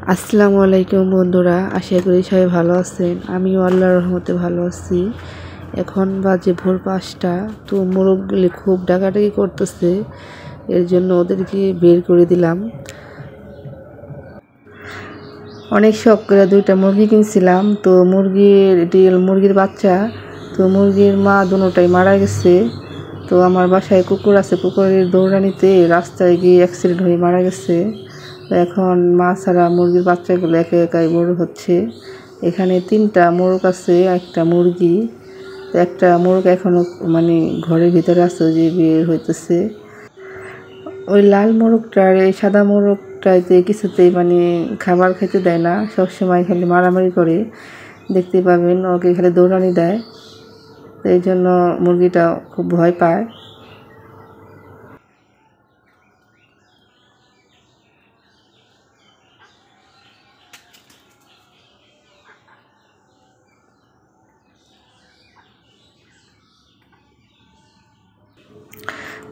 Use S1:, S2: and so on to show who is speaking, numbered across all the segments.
S1: আসসালামু আলাইকুম বন্ধুরা, আশা করি সবাই ভালো আছেন। আমিও আল্লাহর রহমতে ভালো আছি। এখন বাজে ভোর 5টা। তো মোরগগুলি খুব ডাকাডাকি করতেছে, এর জন্য ওদেরকে বের করে দিলাম। অনেক শখ করে 2টা মুরগি কিনছিলাম। তো মুরগির বাচ্চা, তো মুরগির মা দুটোটাই মারা গেছে। তো আমার বাসায় কুকুর আছে, কুকুরের দৌড়ানিতে রাস্তায় গিয়ে অ্যাক্সিডেন্ট হয়ে মারা গেছে। এখন মা ছাড়া মুরগির বাচ্চাগুলো একে একাই বড় হচ্ছে। এখানে 3টা মোরগ আছে, একটা মুরগি। একটা মোরগ এখনো ঘরের ভিতরে আছে, যে বের হইতেছে। ওই লাল মোরগটার এই সাদা মোরগটাতে কিছুতেই খাবার খেতে দেয় না, সবসময় খালি মারামারি করে। দেখতে পাবেন ওকে খালি দৌড়ানি দেয়। তো এই জন্য মুরগিটা খুব ভয় পায়।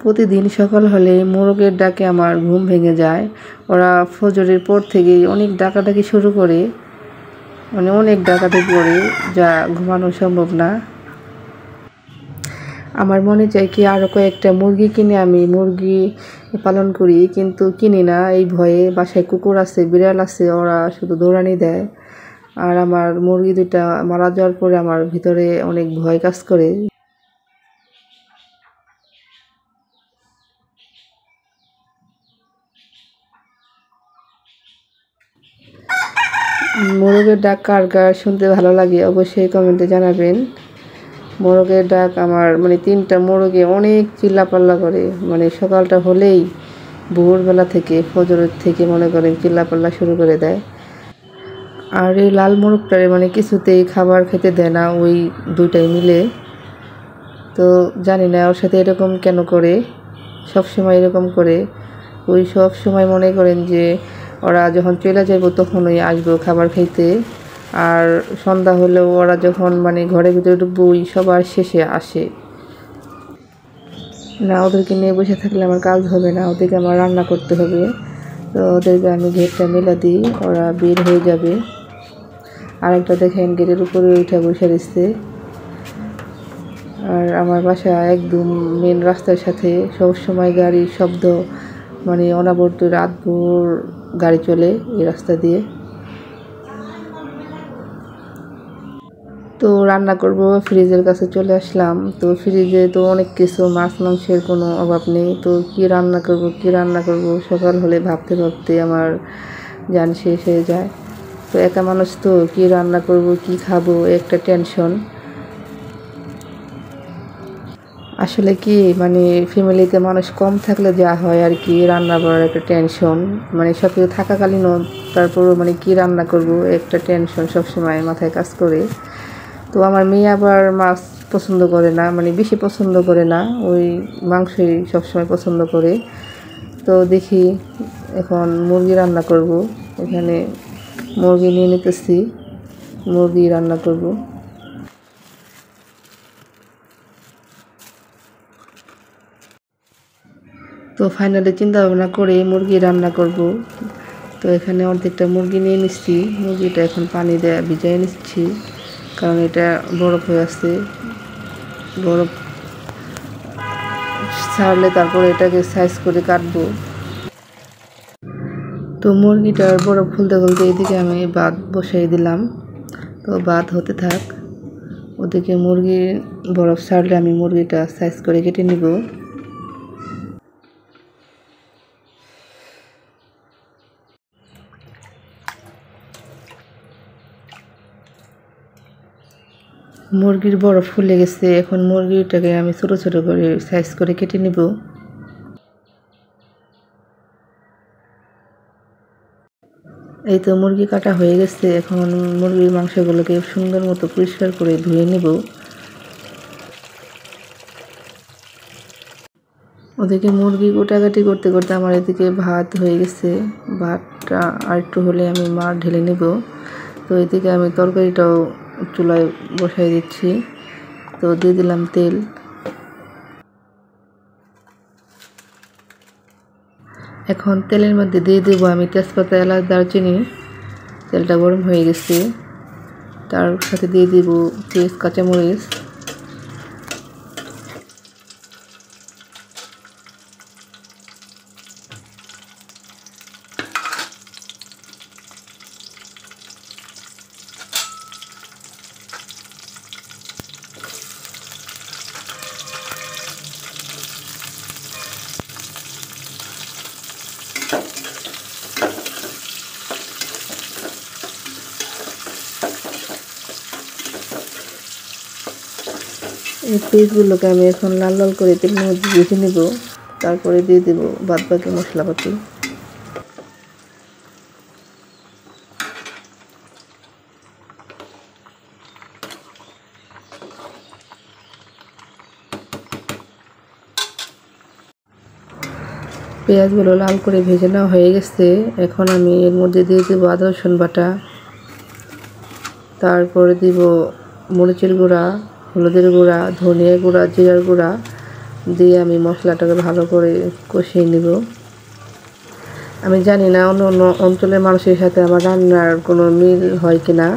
S1: প্রতিদিন সকাল হলে মোরগের ডাকে আমার ঘুম ভেঙে যায়। ওরা ফজরের পর থেকেই অনেক ডাকাডাকি শুরু করে, অনেক ডাকাডাকি করে, যা ঘুমানো সম্ভব না। আমার মনে চাই কি আরও কয়েকটা মুরগি কিনে আমি মুরগি পালন করি, কিন্তু কিনি না এই ভয়ে। বাসায় কুকুর আছে, বিড়াল আছে, ওরা শুধু দৌড়ানি দেয়। আর আমার মুরগি 2টা মারা যাওয়ার পরে আমার ভিতরে অনেক ভয় কাজ করে। মোরগের ডাক কার কার শুনতে ভালো লাগে অবশ্যই কমেন্টে জানাবেন। মোরগের ডাক আমার 3টা মোরগে অনেক চিল্লাপাল্লা করে। সকালটা হলেই ভোরবেলা থেকে ফজরের থেকে মনে করেন চিল্লাপাল্লা শুরু করে দেয়। আর এই লাল মোরগটারে কিছুতেই খাবার খেতে দেয় না, ওই 2টাই মিলে। তো জানি না ওর সাথে এরকম কেন করে, সব সময় এরকম করে। ওই সব সময় মনে করেন যে ওরা যখন চলে যাইব তখনই আসবো খাবার খাইতে। আর সন্ধ্যা হলেও ওরা যখন ঘরের ভিতরে ঢুকবো ওই সবার শেষে আসে। না, ওদেরকে নিয়ে বসে থাকলে আমার কাজ হবে না, ওদেরকে আমার রান্না করতে হবে। তো ওদেরকে আমি গেটটা মেলা দিই, ওরা বের হয়ে যাবে। আর একটা দেখেন গেটের উপরে উঠে বসে দিচ্ছে। আর আমার বাসা একদম মেন রাস্তার সাথে, সবসময় গাড়ির শব্দ, অনাবর্ত রাতভর গাড়ি চলে এই রাস্তা দিয়ে। তো রান্না করব, ফ্রিজের কাছে চলে আসলাম। তো ফ্রিজে তো অনেক কিছু, মাছ মাংসের কোনো অভাব নেই। তো কি রান্না করব সকাল হলে ভাবতে ভাবতে আমার জান শেষ হয়ে যায়। তো একা মানুষ, তো কি রান্না করব, কি খাবো, একটা টেনশন। আসলে কি ফ্যামিলিতে মানুষ কম থাকলে যা হয় আর কি, রান্না বাড়ার একটা টেনশন। সব কিছু থাকাকালীনও তারপরও কি রান্না করব একটা টেনশন সবসময় মাথায় কাজ করে। তো আমার মেয়ে আবার মাছ পছন্দ করে না, বেশি পছন্দ করে না, ওই মাংসই সবসময় পছন্দ করে। তো দেখি এখন মুরগি রান্না করব। এখানে মুরগি নিয়ে নিতেছি, মুরগি রান্না করব। তো ফাইনালি চিন্তা ভাবনা করে মুরগি রান্না করব। তো এখানে অর্ধেকটা মুরগি নিয়ে নিচ্ছি, মুরগিটা এখন পানি দিয়ে ভিজিয়ে নিচ্ছি, কারণ এটা বরফ হয়ে আছে। বরফ ছাড়লে তারপরে এটাকে সাইজ করে কাটবো। তো মুরগিটার বরফ খুলতে খুলতে এদিকে আমি ভাত বসাই দিলাম। তো ভাত হতে থাক, ওদিকে মুরগির বরফ ছাড়লে আমি মুরগিটা সাইজ করে কেটে নিব। মুরগির বরফ ফুলে গেছে, এখন মুরগিটাকে আমি ছোট ছোট করে সাইজ করে কেটে নিব। এই তো মুরগি কাটা হয়ে গেছে, এখন মুরগির মাংসগুলোকে সুন্দর মতো পরিষ্কার করে ধুয়ে নেব। ওদিকে মুরগি কোটাকাটি করতে করতে আমার এদিকে ভাত হয়ে গেছে। ভাতটা আর একটু হলে আমি মার ঢেলে নেব। তো এদিকে আমি তরকারিটাও চুলায় বসাই দিচ্ছি। তো দিয়ে দিলাম তেল। এখন তেলের মধ্যে দিয়ে দেবো আমি তেজপাতা, এলাচ, দারচিনি। তেলটা গরম হয়ে গেছে, তার সাথে দিয়ে দিব পেঁয়াজ কাঁচামরিচ। এই পেঁয়াজগুলোকে আমি এখন লাল লাল করে তেলের মধ্যে ভেজে নেব, তারপরে দিয়ে দেব বাদবাকি মশলাপাতি। পেঁয়াজগুলো লাল করে ভেজে নেওয়া হয়ে গেছে। এখন আমি এর মধ্যে দিয়ে দেবো আদা রসুন বাটা, তারপরে দিব মরিচের গুঁড়া, হলুদের গুঁড়া, ধনিয়া গুঁড়া, জিরার গুঁড়া দিয়ে আমি মশলাটাকে ভালো করে কষিয়ে নেব। আমি জানি না অন্য অন্য অঞ্চলের মানুষের সাথে আমার রান্নার কোনো মিল হয় কি না,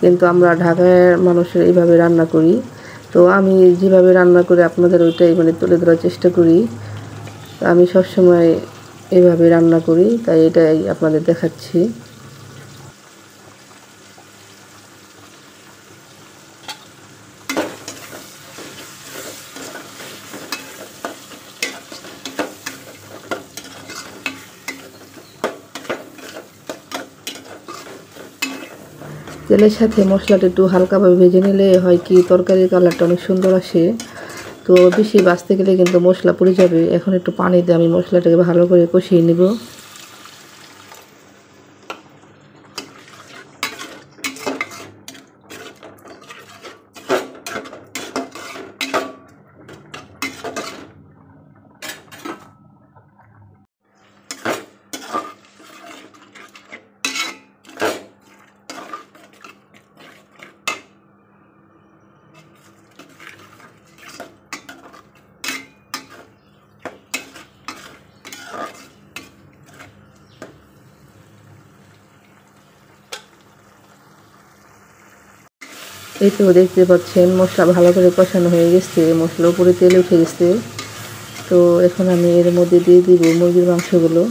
S1: কিন্তু আমরা ঢাকার মানুষের এইভাবে রান্না করি। তো আমি যেভাবে রান্না করি আপনাদের ওইটাই তুলে ধরার চেষ্টা করি। আমি সবসময় এইভাবে রান্না করি, তাই এটাই আপনাদের দেখাচ্ছি। তেলের সাথে মশলাটা একটু হালকাভাবে ভেজে নিলে হয় কি তরকারির কালারটা অনেক সুন্দর আসে। তো বেশি ভাজতে গেলে কিন্তু মশলা পুড়ে যাবে। এখন একটু পানি দিয়ে আমি মশলাটাকে ভালো করে কষিয়ে নেব। এই তো দেখতে পাচ্ছেন মশলা ভালো করে কষানো হয়ে গেছে, মশলার উপরে তেল উঠে গেছে। তো এখন আমি এর মধ্যে দিয়ে দিব মুরগির মাংসগুলো।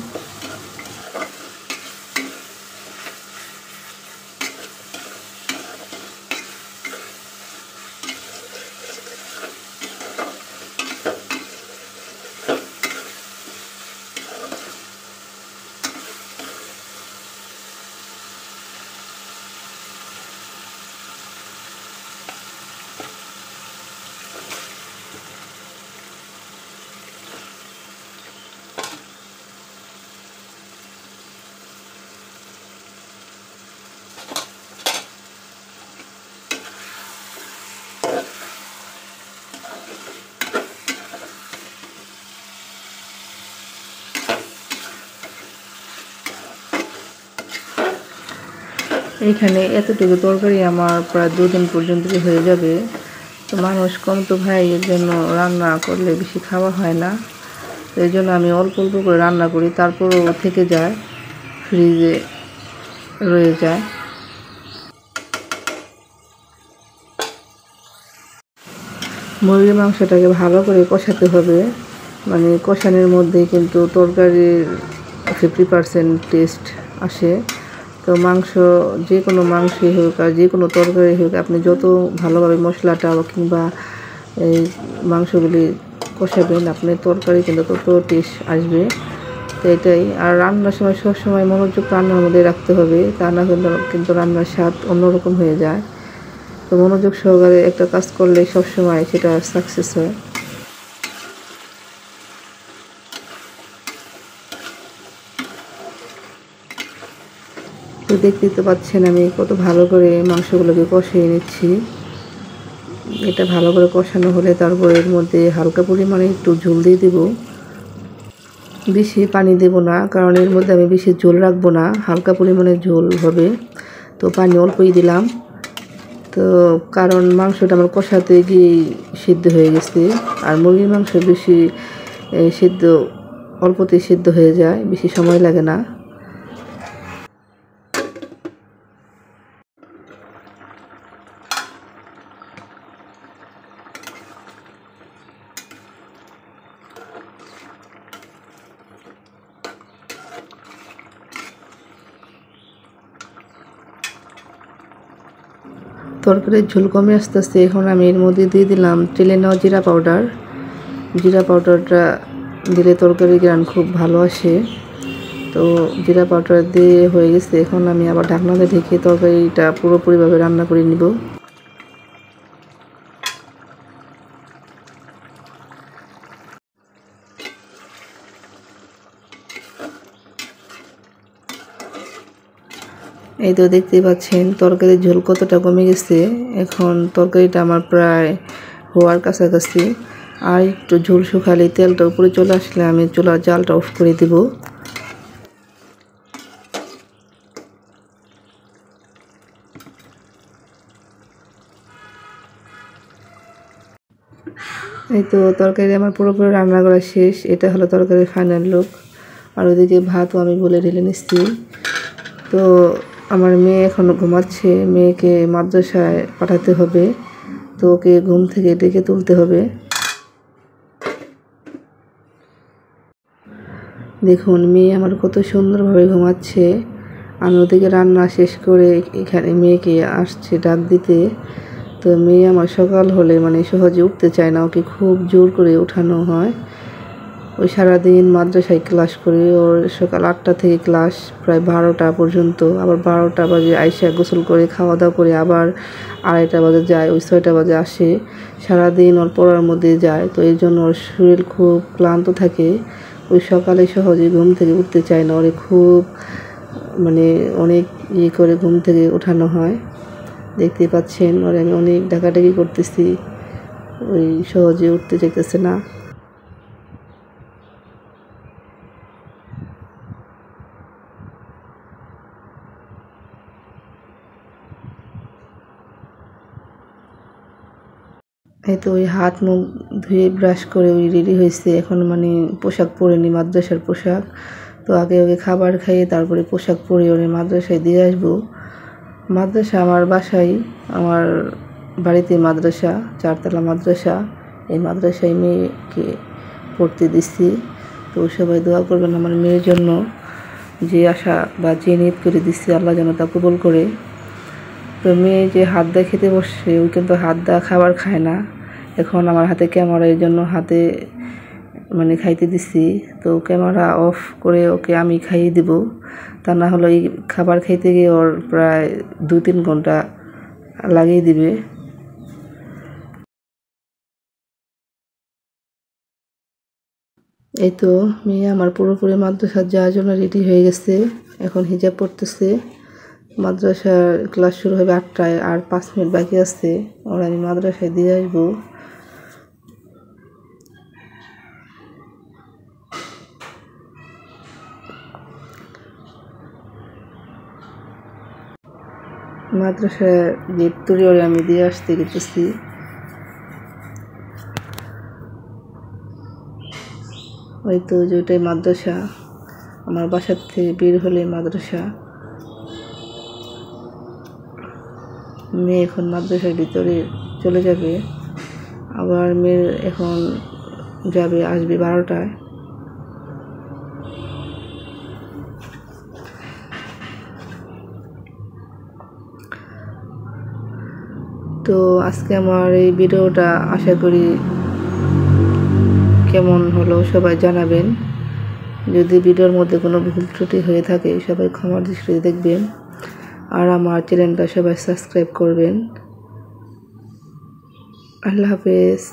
S1: এইখানে এতটুকু তরকারি আমার প্রায় 2 দিন পর্যন্ত হয়ে যাবে। তো মানুষ কম তো ভাই, এর জন্য রান্না করলে বেশি খাওয়া হয় না। তো এই জন্য আমি অল্প অল্প করে রান্না করি, তারপরও থেকে যায়, ফ্রিজে রয়ে যায়। মুরগির মাংসটাকে ভালো করে কষাতে হবে, কষানোর মধ্যেই কিন্তু তরকারির 50% টেস্ট আসে। তো মাংস, যে কোনো মাংসই হোক আর যে কোনো তরকারি হোক, আপনি যত ভালোভাবে মশলাটা কিংবা এই মাংসগুলি কষাবেন, আপনার তরকারি কিন্তু তত টেস্ট আসবে। তো এটাই। আর রান্নার সময় সবসময় মনোযোগ রান্নার মধ্যে রাখতে হবে, তা না কিন্তু রান্নার স্বাদ অন্যরকম হয়ে যায়। তো মনোযোগ সহকারে একটা কাজ করলে সবসময় সেটা সাকসেস হয়। তো দেখতেই তো পাচ্ছেন আমি কত ভালো করে মাংসগুলোকে কষিয়ে নিচ্ছি। এটা ভালো করে কষানো হলে তারপরে এর মধ্যে হালকা পরিমাণে একটু ঝোল দিয়ে দেব। বেশি পানি দেব না, কারণ এর মধ্যে আমি বেশি ঝোল রাখবো না, হালকা পরিমাণে ঝোল হবে। তো পানি অল্পই দিলাম। তো কারণ মাংসটা আমার কষাতে গিয়ে সিদ্ধ হয়ে গেছে, আর মুরগির মাংস বেশি সিদ্ধ অল্পতেই সিদ্ধ হয়ে যায়, বেশি সময় লাগে না। তরকারির ঝোল কমে আসতেছে। এখন আমি এর মধ্যে দিয়ে দিলাম তেলে নেওয়া জিরা পাউডার। জিরা পাউডারটা দিলে তরকারির ঘ্রাণ খুব ভালো আসে। তো জিরা পাউডার দিয়ে হয়ে গেছে। এখন আমি আবার ঢাকনা দিয়ে ঢেকে তরকারিটা পুরোপুরিভাবে রান্না করে নিব। এই তো দেখতেই পাচ্ছেন তরকারির ঝোল কতটা কমে গেছে। এখন তরকারিটা আমার প্রায় হওয়ার কাছাকাছি। আর একটু ঝোল শুকালে তেলটা উপরে চলে আসলে আমি চুলার জালটা অফ করে দিব। এই তো তরকারি আমার পুরোপুরি রান্না করা শেষ। এটা হলো তরকারির ফাইনাল লুক। আর ওদিকে ভাতও আমি বলে ঢেলে নিচ্ছি। তো আমার মেয়ে এখনও ঘুমাচ্ছে। মেয়েকে মাদ্রাসায় পাঠাতে হবে, তো ওকে ঘুম থেকে ডেকে তুলতে হবে। দেখুন মেয়ে আমার কত সুন্দরভাবে ঘুমাচ্ছে। আমি ওদিকে রান্না শেষ করে এখানে মেয়েকে আসছে ডাক দিতে। তো মেয়ে আমার সকাল হলে মানে সহজে উঠতে চায় না, ওকে খুব জোর করে উঠানো হয়। ওই সারাদিন মাদ্রাসায় ক্লাস করে, ওর সকাল 8টা থেকে ক্লাস প্রায় 12টা পর্যন্ত। আবার 12টা বাজে আইসা গোসল করে খাওয়া দাওয়া করে আবার 2:30 বাজে যায়, ওই 6টা বাজে আসে। সারাদিন ওর পড়ার মধ্যে যায়। তো এই জন্য ওর শরীর খুব ক্লান্ত থাকে। ওই সকালে সহজে ঘুম থেকে উঠতে চায় না, ওরে খুব মানে অনেক করে ঘুম থেকে ওঠানো হয়। দেখতেই পাচ্ছেন ওরে আমি অনেক ডাকাডাকি করতেছি, ওই সহজে উঠতে চাইতেছে না। এই তো ওই হাত মুখ ধুয়ে ব্রাশ করে ওই রেডি হয়েছে। এখন মানে পোশাক পরেনি, মাদ্রাসার পোশাক। তো আগে ওকে খাবার খাইয়ে তারপরে পোশাক পরে ওরে মাদ্রাসায় দিয়ে আসবো। মাদ্রাসা আমার বাসায়, আমার বাড়িতে মাদ্রাসা, 4তলা মাদ্রাসা। এই মাদ্রাসায় মেয়েকে পড়তে দিচ্ছি। তো সবাই দোয়া করবেন আমার মেয়ের জন্য। যে আশা বা যে নিয়ত করে দিচ্ছি আল্লাহ যেন তা কবুল করে। তো মেয়ে যে হাত দিয়ে খেতে বসছে, ওই কিন্তু হাত দেওয়া খাবার খায় না। এখন আমার হাতে ক্যামেরা, এই জন্য হাতে মানে খাইতে দিচ্ছি। তো ক্যামেরা অফ করে ওকে আমি খাইয়ে দিব, তা না হলে এই খাবার খাইতে গিয়ে ওর প্রায় 2-3 ঘন্টা লাগিয়ে দিবে। এই তো মেয়ে আমার পুরোপুরি মাদ্রাসার যাওয়ার জন্য রেডি হয়ে গেছে। এখন হিজাব পড়তেছে। মাদ্রাসার ক্লাস শুরু হবে 8টায়, আর 5 মিনিট বাকি আছে। ওর আমি মাদ্রাসায় দিয়ে আসবো। মাদ্রাসায় গেট তৈরি ওরে আমি দিয়ে আসতে গেতেছি। ওই তো যেটাই মাদ্রাসা, আমার বাসার থেকে বের হলে মাদ্রাসা। মেয়ে এখন মাদ্রাসার ভিতরে চলে যাবে। আবার মেয়ে এখন যাবে, আসবে 12টায়। তো আজকে আমার এই ভিডিওটা আশা করি কেমন হলো সবাই জানাবেন। যদি ভিডিওর মধ্যে কোনো ভুল ত্রুটি হয়ে থাকে সবাই ক্ষমার দৃষ্টিতে দেখবেন। আর আমার চ্যানেলটা সবাই সাবস্ক্রাইব করবেন। আল্লাহ হাফেজ।